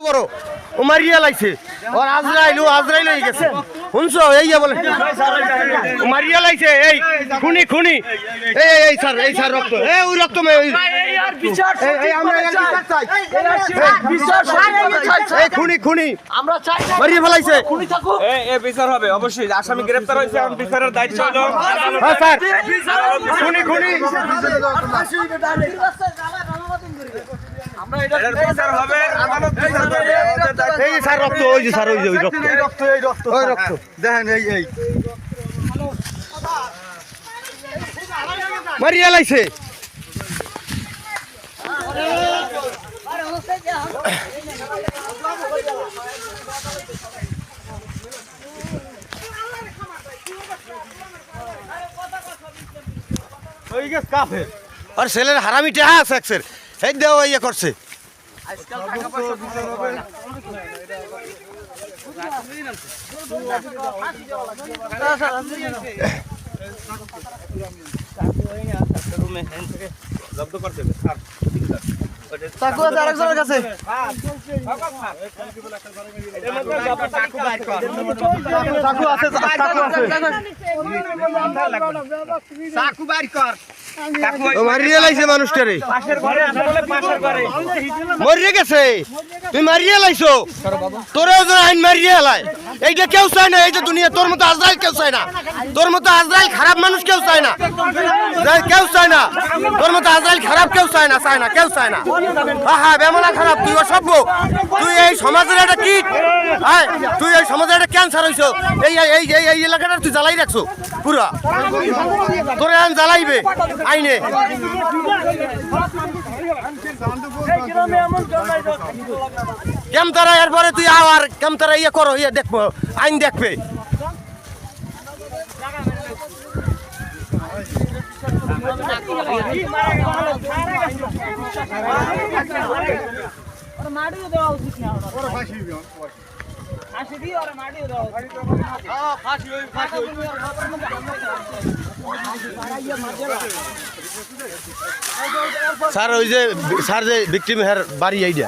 বড় ও মারিয়া লাইছে আর আজরাইল হয়ে গেছে শুনছো এই বলে ও মারিয়া লাইছে এই খুনি খুনি এই স্যার রক্ত ওই রক্ত এই আমরা বিচার চাই এই খুনি আমরা চাই মারিয়া ফেলাইছে খুনি থাকুক এই বিচার হবে অবশ্যই আসামি গ্রেফতার হয়েছে এখন বিচারের দায়িত্ব হলো হ্যাঁ স্যার খুনি এটার বিচার হবে আদালত বিচার করবে এই স্যার রক্ত ওই যে স্যার ওই রক্ত দেখেন এই মারিয়া লাইছে আর ছেলের হারামি টেহা আছে এক্সের এই দেওয়া ইয়ে করছে জব্দ করতে চাকু আছে আরেকজনের কাছে চাকু আছে চাকু বাইর কর মারিয়ে লাইছে মানুষটারে পাশের ঘরে আসলে পাশের ঘরে মরিয়ে গেছে তুই মারিয়ে লাইছো তোরেও যেন আইন মারিয়ে হেলায় এইটা কেউ চায় না এইটা দুনিয়া তোর মতো আজরাইল কেউ চায় না তোর মতো আজরাইল খারাপ মানুষ কেউ চায় না কেউ চায় না তোর মতো আজরাইল খারাপ কেউ চায় না কেউ চায় না হ্যাঁ বেমনা খারাপ তুই অসভ্য তুই এই সমাজের একটা কীট হ্যাঁ তুই এই সমাজের একটা ক্যান্সার হইছো এই এলাকাটা তুই জ্বালাই রাখছো পুরা তোরে আইন জ্বালাইবে আইনে কেম তারা এরপরে তুই আবার কেম তারা ইয়ে করো ইয়ে দেখবো আইন দেখবে স্যার ওই যে স্যার যে ভিকটিম হের বাড়ি এইটা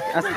আস্তে